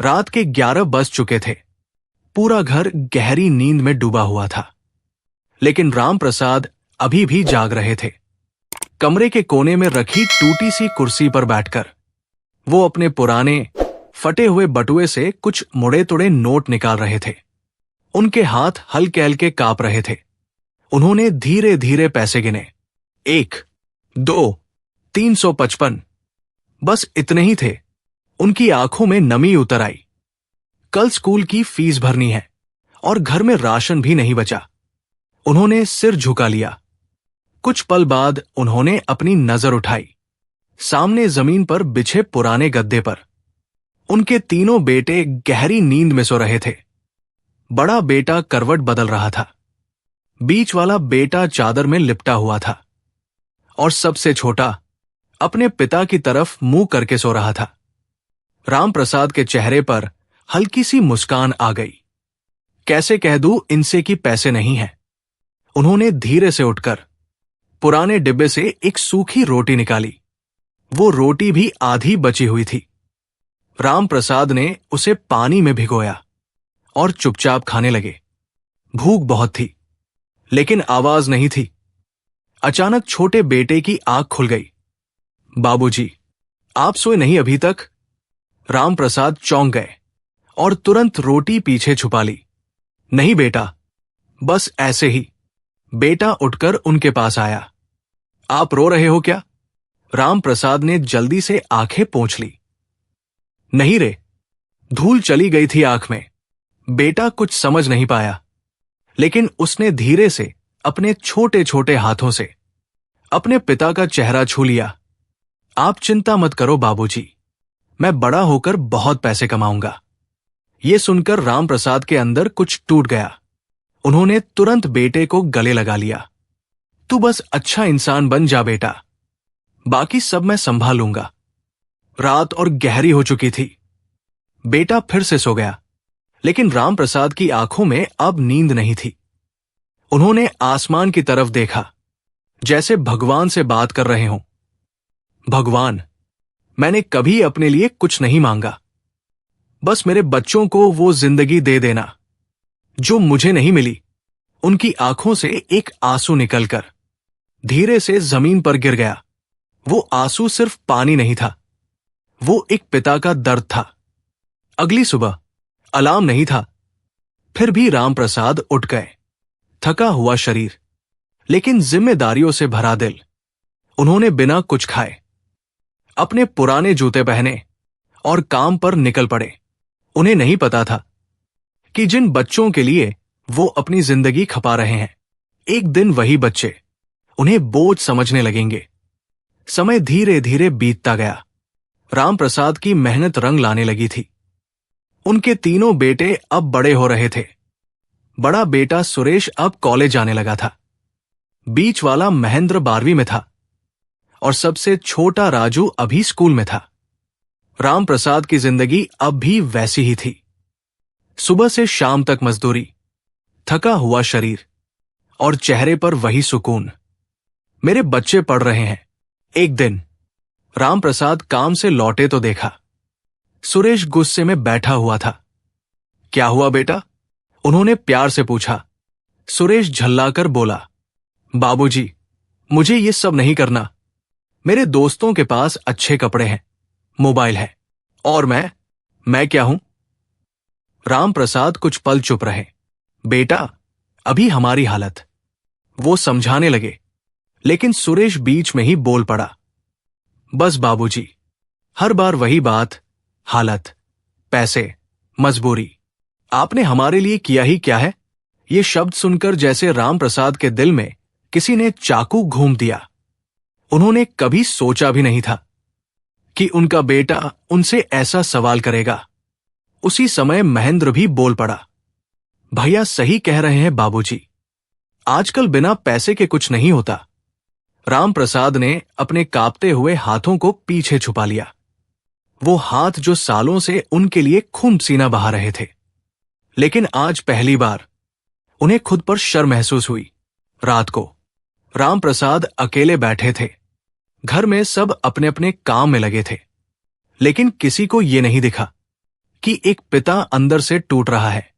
रात के 11 बज चुके थे। पूरा घर गहरी नींद में डूबा हुआ था, लेकिन राम प्रसाद अभी भी जाग रहे थे। कमरे के कोने में रखी टूटी सी कुर्सी पर बैठकर वो अपने पुराने फटे हुए बटुए से कुछ मुड़े तुड़े नोट निकाल रहे थे। उनके हाथ हल्के हल्के कांप रहे थे। उन्होंने धीरे धीरे पैसे गिने। 1, 2, 355। बस इतने ही थे। उनकी आंखों में नमी उतर आई। कल स्कूल की फीस भरनी है और घर में राशन भी नहीं बचा। उन्होंने सिर झुका लिया। कुछ पल बाद उन्होंने अपनी नजर उठाई। सामने जमीन पर बिछे पुराने गद्दे पर उनके तीनों बेटे गहरी नींद में सो रहे थे। बड़ा बेटा करवट बदल रहा था, बीच वाला बेटा चादर में लिपटा हुआ था और सबसे छोटा अपने पिता की तरफ मुंह करके सो रहा था। राम प्रसाद के चेहरे पर हल्की सी मुस्कान आ गई। कैसे कह दूं इनसे कि पैसे नहीं हैं। उन्होंने धीरे से उठकर पुराने डिब्बे से एक सूखी रोटी निकाली। वो रोटी भी आधी बची हुई थी। राम प्रसाद ने उसे पानी में भिगोया और चुपचाप खाने लगे। भूख बहुत थी, लेकिन आवाज नहीं थी। अचानक छोटे बेटे की आंख खुल गई। बाबूजी, आप सोए नहीं अभी तक? राम प्रसाद चौंक गए और तुरंत रोटी पीछे छुपा ली। नहीं बेटा, बस ऐसे ही। बेटा उठकर उनके पास आया। आप रो रहे हो क्या? राम प्रसाद ने जल्दी से आंखें पोंछ ली। नहीं रे, धूल चली गई थी आंख में। बेटा कुछ समझ नहीं पाया, लेकिन उसने धीरे से अपने छोटे छोटे हाथों से अपने पिता का चेहरा छू लिया। आप चिंता मत करो बाबूजी, मैं बड़ा होकर बहुत पैसे कमाऊंगा। यह सुनकर राम प्रसाद के अंदर कुछ टूट गया। उन्होंने तुरंत बेटे को गले लगा लिया। तू बस अच्छा इंसान बन जा बेटा, बाकी सब मैं संभाल लूंगा। रात और गहरी हो चुकी थी। बेटा फिर से सो गया, लेकिन राम प्रसाद की आंखों में अब नींद नहीं थी। उन्होंने आसमान की तरफ देखा, जैसे भगवान से बात कर रहे हों। भगवान, मैंने कभी अपने लिए कुछ नहीं मांगा। बस मेरे बच्चों को वो जिंदगी दे देना जो मुझे नहीं मिली। उनकी आंखों से एक आंसू निकलकर धीरे से जमीन पर गिर गया। वो आंसू सिर्फ पानी नहीं था, वो एक पिता का दर्द था। अगली सुबह अलार्म नहीं था, फिर भी राम प्रसाद उठ गए। थका हुआ शरीर, लेकिन जिम्मेदारियों से भरा दिल। उन्होंने बिना कुछ खाए अपने पुराने जूते पहने और काम पर निकल पड़े। उन्हें नहीं पता था कि जिन बच्चों के लिए वो अपनी जिंदगी खपा रहे हैं, एक दिन वही बच्चे उन्हें बोझ समझने लगेंगे। समय धीरे धीरे बीतता गया। राम प्रसाद की मेहनत रंग लाने लगी थी। उनके तीनों बेटे अब बड़े हो रहे थे। बड़ा बेटा सुरेश अब कॉलेज जाने लगा था। बीच वाला महेंद्र 12वीं में था और सबसे छोटा राजू अभी स्कूल में था। राम प्रसाद की जिंदगी अब भी वैसी ही थी। सुबह से शाम तक मजदूरी, थका हुआ शरीर और चेहरे पर वही सुकून। मेरे बच्चे पढ़ रहे हैं। एक दिन राम प्रसाद काम से लौटे तो देखा सुरेश गुस्से में बैठा हुआ था। क्या हुआ बेटा? उन्होंने प्यार से पूछा। सुरेश झल्लाकर बोला, बाबूजी, मुझे ये सब नहीं करना। मेरे दोस्तों के पास अच्छे कपड़े हैं, मोबाइल है, और मैं क्या हूं? राम प्रसाद कुछ पल चुप रहे। बेटा, अभी हमारी हालत, वो समझाने लगे, लेकिन सुरेश बीच में ही बोल पड़ा। बस बाबूजी, हर बार वही बात, हालत, पैसे, मजबूरी। आपने हमारे लिए किया ही क्या है? ये शब्द सुनकर जैसे राम प्रसाद के दिल में किसी ने चाकू घूम दिया। उन्होंने कभी सोचा भी नहीं था कि उनका बेटा उनसे ऐसा सवाल करेगा। उसी समय महेंद्र भी बोल पड़ा। भैया सही कह रहे हैं बाबूजी, आजकल बिना पैसे के कुछ नहीं होता। राम प्रसाद ने अपने कांपते हुए हाथों को पीछे छुपा लिया। वो हाथ जो सालों से उनके लिए खून पसीना बहा रहे थे, लेकिन आज पहली बार उन्हें खुद पर शर्म महसूस हुई। रात को राम प्रसाद अकेले बैठे थे। घर में सब अपने अपने काम में लगे थे, लेकिन किसी को ये नहीं दिखा कि एक पिता अंदर से टूट रहा है।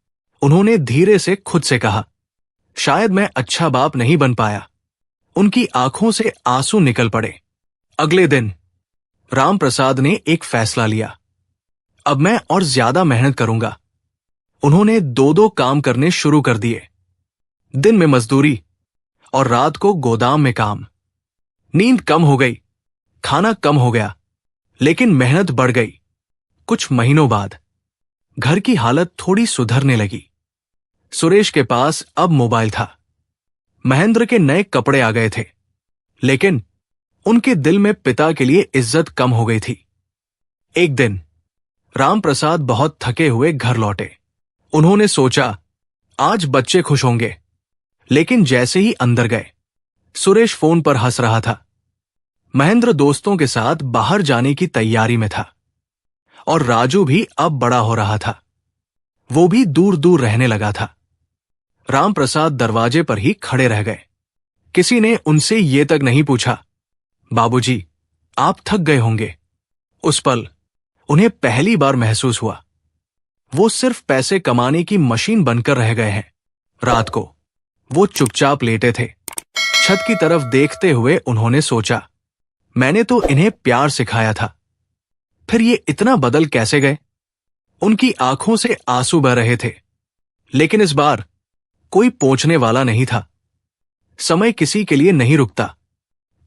उन्होंने धीरे से खुद से कहा, शायद मैं अच्छा बाप नहीं बन पाया। उनकी आंखों से आंसू निकल पड़े। अगले दिन राम प्रसाद ने एक फैसला लिया, अब मैं और ज्यादा मेहनत करूंगा। उन्होंने दो दो काम करने शुरू कर दिए, दिन में मजदूरी और रात को गोदाम में काम। नींद कम हो गई, खाना कम हो गया, लेकिन मेहनत बढ़ गई। कुछ महीनों बाद घर की हालत थोड़ी सुधरने लगी। सुरेश के पास अब मोबाइल था, महेंद्र के नए कपड़े आ गए थे, लेकिन उनके दिल में पिता के लिए इज्जत कम हो गई थी। एक दिन राम प्रसाद बहुत थके हुए घर लौटे। उन्होंने सोचा आज बच्चे खुश होंगे, लेकिन जैसे ही अंदर गए सुरेश फोन पर हंस रहा था। महेंद्र दोस्तों के साथ बाहर जाने की तैयारी में था और राजू भी अब बड़ा हो रहा था। वो भी दूर दूर रहने लगा था। राम प्रसाद दरवाजे पर ही खड़े रह गए। किसी ने उनसे ये तक नहीं पूछा, बाबूजी आप थक गए होंगे। उस पल उन्हें पहली बार महसूस हुआ वो सिर्फ पैसे कमाने की मशीन बनकर रह गए हैं। रात को वो चुपचाप लेटे थे। छत की तरफ देखते हुए उन्होंने सोचा, मैंने तो इन्हें प्यार सिखाया था, फिर ये इतना बदल कैसे गए। उनकी आंखों से आंसू बह रहे थे, लेकिन इस बार कोई पहुंचने वाला नहीं था। समय किसी के लिए नहीं रुकता।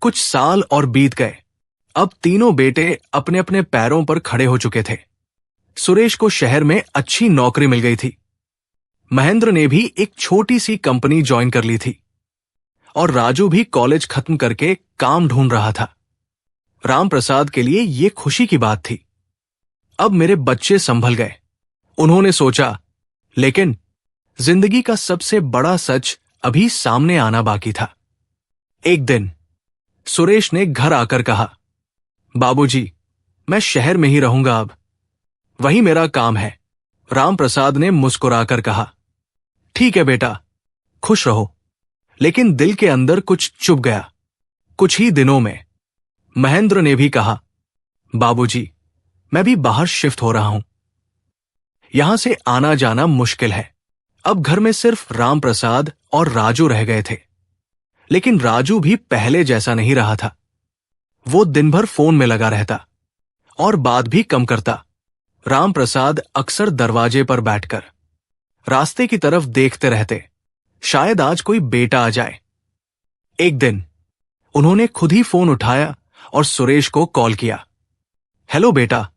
कुछ साल और बीत गए। अब तीनों बेटे अपने अपने पैरों पर खड़े हो चुके थे। सुरेश को शहर में अच्छी नौकरी मिल गई थी। महेंद्र ने भी एक छोटी सी कंपनी ज्वाइन कर ली थी और राजू भी कॉलेज खत्म करके काम ढूंढ रहा था। राम प्रसाद के लिए यह खुशी की बात थी। अब मेरे बच्चे संभल गए, उन्होंने सोचा, लेकिन जिंदगी का सबसे बड़ा सच अभी सामने आना बाकी था। एक दिन सुरेश ने घर आकर कहा, बाबूजी मैं शहर में ही रहूंगा, अब वही मेरा काम है। राम प्रसाद ने मुस्कुराकर कहा, ठीक है बेटा, खुश रहो। लेकिन दिल के अंदर कुछ चुप गया। कुछ ही दिनों में महेंद्र ने भी कहा, बाबूजी मैं भी बाहर शिफ्ट हो रहा हूं, यहां से आना जाना मुश्किल है। अब घर में सिर्फ राम प्रसाद और राजू रह गए थे, लेकिन राजू भी पहले जैसा नहीं रहा था। वो दिन भर फोन में लगा रहता और बात भी कम करता। राम प्रसाद अक्सर दरवाजे पर बैठकर रास्ते की तरफ देखते रहते, शायद आज कोई बेटा आ जाए। एक दिन उन्होंने खुद ही फोन उठाया और सुरेश को कॉल किया। हेलो बेटा,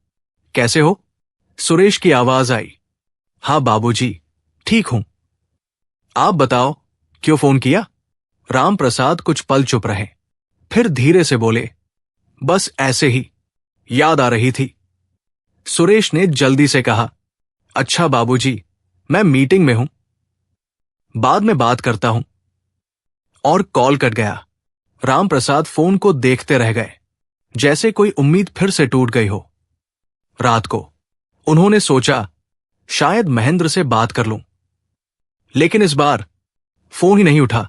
कैसे हो? सुरेश की आवाज आई। हाँ बाबूजी, ठीक हूं। आप बताओ, क्यों फोन किया? राम प्रसाद कुछ पल चुप रहे, फिर धीरे से बोले, बस ऐसे ही, याद आ रही थी। सुरेश ने जल्दी से कहा, अच्छा बाबूजी, मैं मीटिंग में हूं, बाद में बात करता हूं। और कॉल कट गया। राम प्रसाद फोन को देखते रह गए, जैसे कोई उम्मीद फिर से टूट गई हो। रात को उन्होंने सोचा, शायद महेंद्र से बात कर लूं, लेकिन इस बार फोन ही नहीं उठा।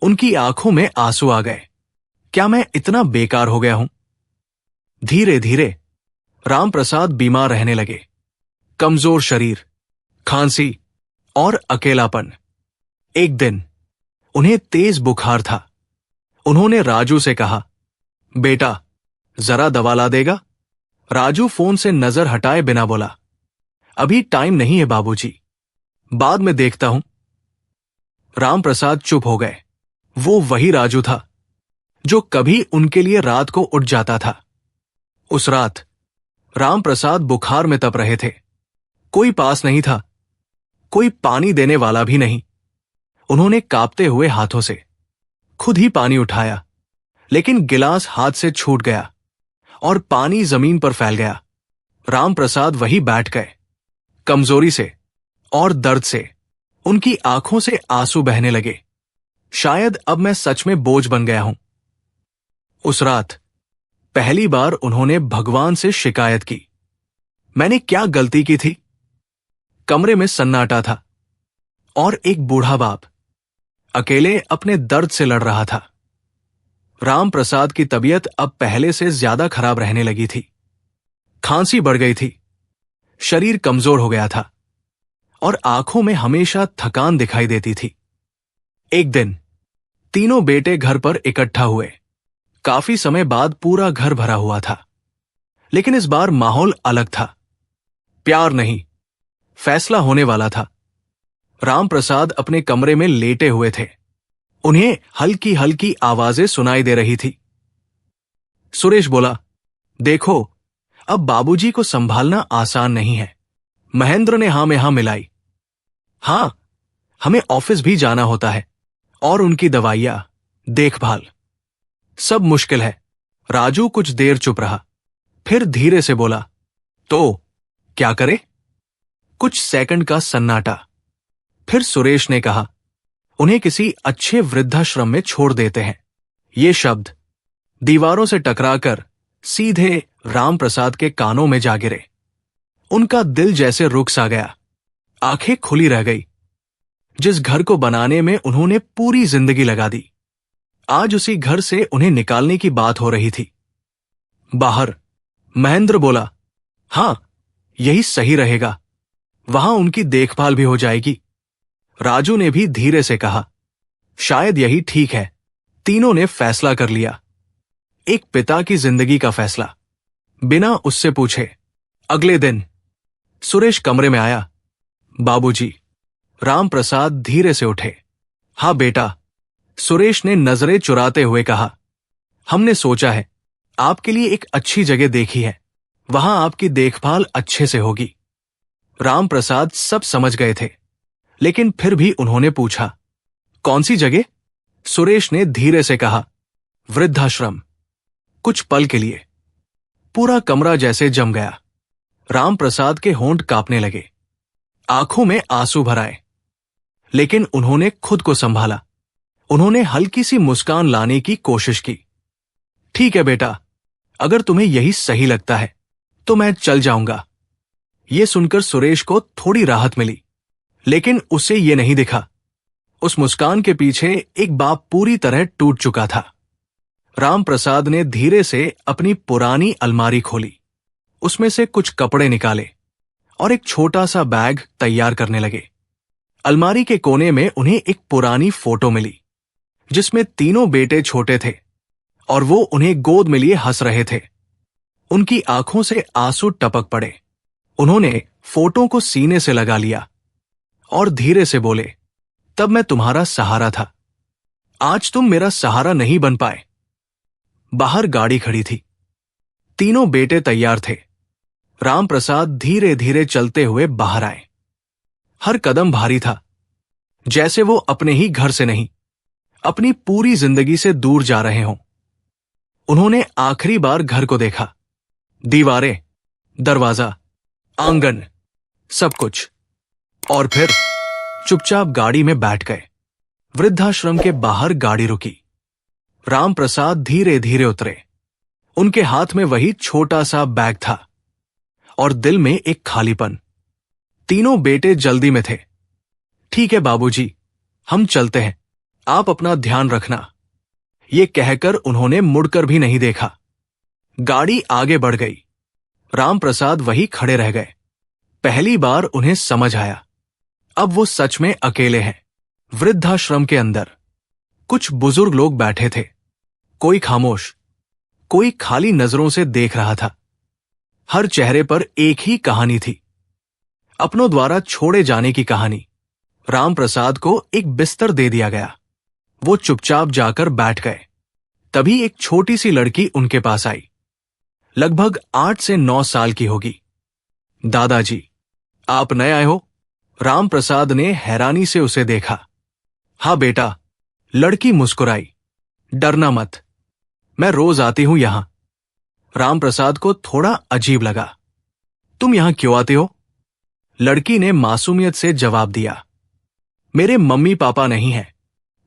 उनकी आंखों में आंसू आ गए। क्या मैं इतना बेकार हो गया हूं? धीरे धीरे राम प्रसाद बीमार रहने लगे। कमजोर शरीर, खांसी और अकेलापन। एक दिन उन्हें तेज बुखार था। उन्होंने राजू से कहा, बेटा जरा दवा ला देगा? राजू फोन से नजर हटाए बिना बोला, अभी टाइम नहीं है बाबूजी, बाद में देखता हूं। राम प्रसाद चुप हो गए। वो वही राजू था जो कभी उनके लिए रात को उठ जाता था। उस रात राम प्रसाद बुखार में तप रहे थे। कोई पास नहीं था, कोई पानी देने वाला भी नहीं। उन्होंने कांपते हुए हाथों से खुद ही पानी उठाया, लेकिन गिलास हाथ से छूट गया और पानी जमीन पर फैल गया। राम प्रसाद वहीं बैठ गए। कमजोरी से और दर्द से उनकी आंखों से आंसू बहने लगे। शायद अब मैं सच में बोझ बन गया हूं। उस रात पहली बार उन्होंने भगवान से शिकायत की, मैंने क्या गलती की थी? कमरे में सन्नाटा था और एक बूढ़ा बाप अकेले अपने दर्द से लड़ रहा था। राम प्रसाद की तबीयत अब पहले से ज्यादा खराब रहने लगी थी। खांसी बढ़ गई थी, शरीर कमजोर हो गया था और आंखों में हमेशा थकान दिखाई देती थी। एक दिन तीनों बेटे घर पर इकट्ठा हुए। काफी समय बाद पूरा घर भरा हुआ था, लेकिन इस बार माहौल अलग था। प्यार नहीं, फैसला होने वाला था। राम प्रसाद अपने कमरे में लेटे हुए थे। उन्हें हल्की हल्की आवाजें सुनाई दे रही थी। सुरेश बोला, देखो, अब बाबूजी को संभालना आसान नहीं है। महेंद्र ने हां में हां मिलाई। हां, हमें ऑफिस भी जाना होता है और उनकी दवाइयां, देखभाल, सब मुश्किल है। राजू कुछ देर चुप रहा, फिर धीरे से बोला, तो क्या करे? कुछ सेकंड का सन्नाटा। फिर सुरेश ने कहा, उन्हें किसी अच्छे वृद्धाश्रम में छोड़ देते हैं। ये शब्द दीवारों से टकराकर सीधे राम प्रसाद के कानों में जा गिरे। उनका दिल जैसे रुक सा गया, आंखें खुली रह गई। जिस घर को बनाने में उन्होंने पूरी जिंदगी लगा दी, आज उसी घर से उन्हें निकालने की बात हो रही थी। बाहर महेंद्र बोला, हां, यही सही रहेगा, वहां उनकी देखभाल भी हो जाएगी। राजू ने भी धीरे से कहा, शायद यही ठीक है। तीनों ने फैसला कर लिया, एक पिता की जिंदगी का फैसला, बिना उससे पूछे। अगले दिन सुरेश कमरे में आया। बाबूजी। राम प्रसाद धीरे से उठे। हाँ बेटा, सुरेश ने नजरें चुराते हुए कहा, हमने सोचा है, आपके लिए एक अच्छी जगह देखी है, वहां आपकी देखभाल अच्छे से होगी। राम प्रसाद सब समझ गए थे, लेकिन फिर भी उन्होंने पूछा, कौन सी जगह? सुरेश ने धीरे से कहा, वृद्धाश्रम। कुछ पल के लिए पूरा कमरा जैसे जम गया। राम प्रसाद के होंठ कांपने लगे, आंखों में आंसू भर आए, लेकिन उन्होंने खुद को संभाला। उन्होंने हल्की सी मुस्कान लाने की कोशिश की। ठीक है बेटा, अगर तुम्हें यही सही लगता है तो मैं चल जाऊंगा। यह सुनकर सुरेश को थोड़ी राहत मिली, लेकिन उसे यह नहीं दिखा, उस मुस्कान के पीछे एक बाप पूरी तरह टूट चुका था। राम प्रसाद ने धीरे से अपनी पुरानी अलमारी खोली, उसमें से कुछ कपड़े निकाले और एक छोटा सा बैग तैयार करने लगे। अलमारी के कोने में उन्हें एक पुरानी फोटो मिली, जिसमें तीनों बेटे छोटे थे और वो उन्हें गोद में लिए हंस रहे थे। उनकी आंखों से आंसू टपक पड़े। उन्होंने फोटो को सीने से लगा लिया और धीरे से बोले, तब मैं तुम्हारा सहारा था, आज तुम मेरा सहारा नहीं बन पाए। बाहर गाड़ी खड़ी थी। तीनों बेटे तैयार थे। राम प्रसाद धीरे धीरे चलते हुए बाहर आए। हर कदम भारी था, जैसे वो अपने ही घर से नहीं, अपनी पूरी जिंदगी से दूर जा रहे हों। उन्होंने आखिरी बार घर को देखा, दीवारें, दरवाजा, आंगन, सब कुछ, और फिर चुपचाप गाड़ी में बैठ गए। वृद्धाश्रम के बाहर गाड़ी रुकी। राम प्रसाद धीरे धीरे उतरे। उनके हाथ में वही छोटा सा बैग था और दिल में एक खालीपन। तीनों बेटे जल्दी में थे। ठीक है बाबूजी, हम चलते हैं, आप अपना ध्यान रखना। ये कहकर उन्होंने मुड़कर भी नहीं देखा। गाड़ी आगे बढ़ गई। राम प्रसाद वही खड़े रह गए। पहली बार उन्हें समझ आया, अब वो सच में अकेले हैं। वृद्धाश्रम के अंदर कुछ बुजुर्ग लोग बैठे थे, कोई खामोश, कोई खाली नजरों से देख रहा था। हर चेहरे पर एक ही कहानी थी, अपनों द्वारा छोड़े जाने की कहानी। राम प्रसाद को एक बिस्तर दे दिया गया। वो चुपचाप जाकर बैठ गए। तभी एक छोटी सी लड़की उनके पास आई, लगभग 8 से 9 साल की होगी। दादाजी, आप नए आए हो? राम प्रसाद ने हैरानी से उसे देखा। हाँ बेटा, लड़की मुस्कुराई। डरना मत, मैं रोज आती हूं यहां। राम प्रसाद को थोड़ा अजीब लगा। तुम यहां क्यों आते हो? लड़की ने मासूमियत से जवाब दिया, मेरे मम्मी पापा नहीं हैं,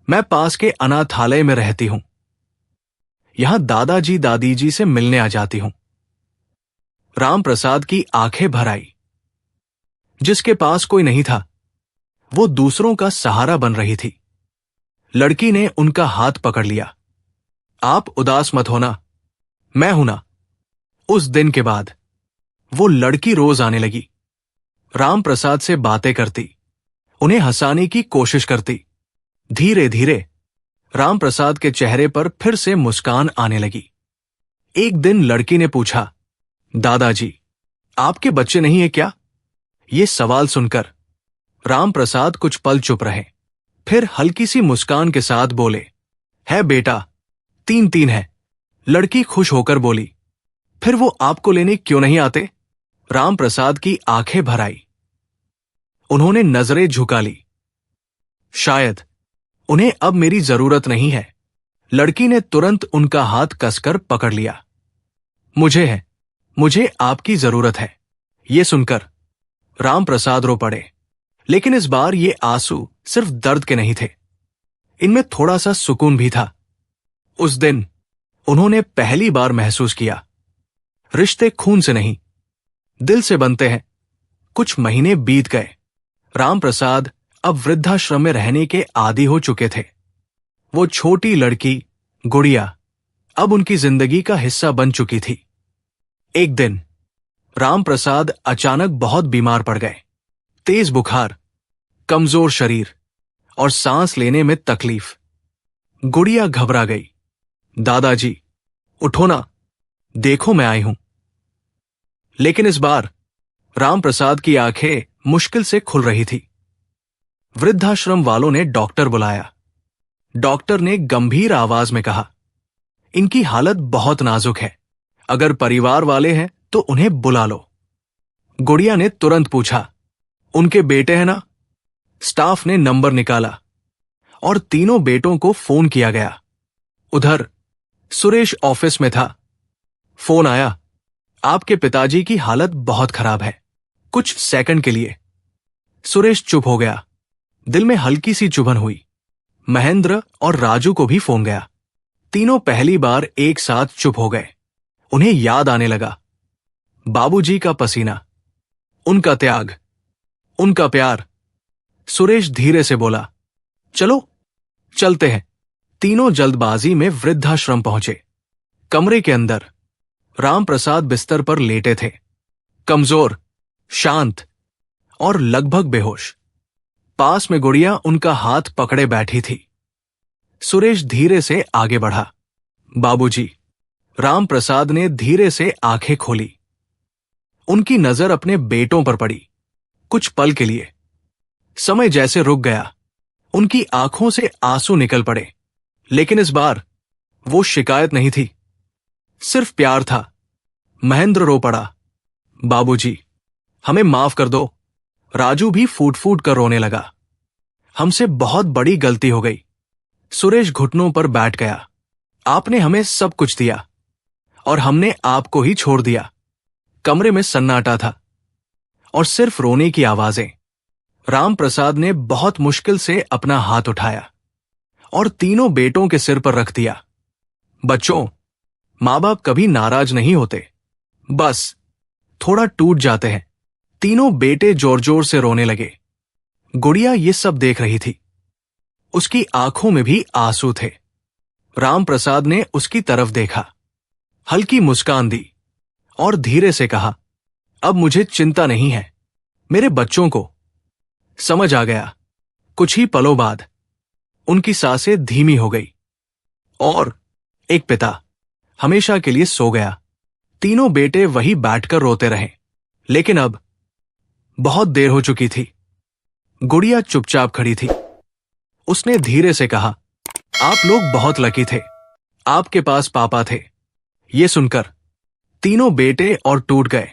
मैं पास के अनाथालय में रहती हूं। यहां दादाजी दादी जी से मिलने आ जाती हूं। राम प्रसाद की आंखें भर आई। जिसके पास कोई नहीं था, वो दूसरों का सहारा बन रही थी। लड़की ने उनका हाथ पकड़ लिया। आप उदास मत होना, मैं हूं ना। उस दिन के बाद वो लड़की रोज आने लगी। राम प्रसाद से बातें करती, उन्हें हंसाने की कोशिश करती। धीरे धीरे राम प्रसाद के चेहरे पर फिर से मुस्कान आने लगी। एक दिन लड़की ने पूछा, दादाजी, आपके बच्चे नहीं है क्या? ये सवाल सुनकर राम प्रसाद कुछ पल चुप रहे, फिर हल्की सी मुस्कान के साथ बोले, है बेटा, 3 है। लड़की खुश होकर बोली, फिर वो आपको लेने क्यों नहीं आते? राम प्रसाद की आंखें भर आई। उन्होंने नजरें झुका ली। शायद उन्हें अब मेरी जरूरत नहीं है। लड़की ने तुरंत उनका हाथ कसकर पकड़ लिया। मुझे आपकी जरूरत है। ये सुनकर राम प्रसाद रो पड़े, लेकिन इस बार ये आंसू सिर्फ दर्द के नहीं थे, इनमें थोड़ा सा सुकून भी था। उस दिन उन्होंने पहली बार महसूस किया, रिश्ते खून से नहीं, दिल से बनते हैं। कुछ महीने बीत गए। राम प्रसाद अब वृद्धाश्रम में रहने के आदी हो चुके थे। वो छोटी लड़की गुड़िया अब उनकी जिंदगी का हिस्सा बन चुकी थी। एक दिन राम प्रसाद अचानक बहुत बीमार पड़ गए। तेज बुखार, कमजोर शरीर और सांस लेने में तकलीफ। गुड़िया घबरा गई। दादाजी, उठो ना, देखो मैं आई हूं। लेकिन इस बार राम प्रसाद की आंखें मुश्किल से खुल रही थी। वृद्धाश्रम वालों ने डॉक्टर बुलाया। डॉक्टर ने गंभीर आवाज में कहा, इनकी हालत बहुत नाजुक है, अगर परिवार वाले हैं तो उन्हें बुला लो। गुड़िया ने तुरंत पूछा, उनके बेटे हैं ना? स्टाफ ने नंबर निकाला और तीनों बेटों को फोन किया गया। उधर सुरेश ऑफिस में था। फोन आया, आपके पिताजी की हालत बहुत खराब है, कुछ सेकंड के लिए। सुरेश चुप हो गया, दिल में हल्की सी चुभन हुई। महेंद्र और राजू को भी फोन गया। तीनों पहली बार एक साथ चुप हो गए। उन्हें याद आने लगा, बाबूजी का पसीना, उनका त्याग, उनका प्यार। सुरेश धीरे से बोला, चलो चलते हैं। तीनों जल्दबाजी में वृद्धाश्रम पहुंचे। कमरे के अंदर राम प्रसाद बिस्तर पर लेटे थे, कमजोर, शांत और लगभग बेहोश। पास में गुड़िया उनका हाथ पकड़े बैठी थी। सुरेश धीरे से आगे बढ़ा। बाबूजी। राम प्रसाद ने धीरे से आंखें खोली। उनकी नजर अपने बेटों पर पड़ी। कुछ पल के लिए समय जैसे रुक गया। उनकी आंखों से आंसू निकल पड़े, लेकिन इस बार वो शिकायत नहीं थी, सिर्फ प्यार था। महेंद्र रो पड़ा, बाबूजी, हमें माफ कर दो। राजू भी फूट फूट कर रोने लगा, हमसे बहुत बड़ी गलती हो गई। सुरेश घुटनों पर बैठ गया, आपने हमें सब कुछ दिया और हमने आपको ही छोड़ दिया। कमरे में सन्नाटा था और सिर्फ रोने की आवाजें। राम प्रसाद ने बहुत मुश्किल से अपना हाथ उठाया और तीनों बेटों के सिर पर रख दिया। बच्चों, मां बाप कभी नाराज नहीं होते, बस थोड़ा टूट जाते हैं। तीनों बेटे जोर जोर से रोने लगे। गुड़िया ये सब देख रही थी, उसकी आंखों में भी आंसू थे। राम प्रसाद ने उसकी तरफ देखा, हल्की मुस्कान दी और धीरे से कहा, अब मुझे चिंता नहीं है, मेरे बच्चों को। समझ आ गया। कुछ ही पलों बाद उनकी सांसें धीमी हो गई और एक पिता हमेशा के लिए सो गया। तीनों बेटे वही बैठकर रोते रहे, लेकिन अब बहुत देर हो चुकी थी। गुड़िया चुपचाप खड़ी थी। उसने धीरे से कहा, आप लोग बहुत लकी थे, आपके पास पापा थे। ये सुनकर तीनों बेटे और टूट गए।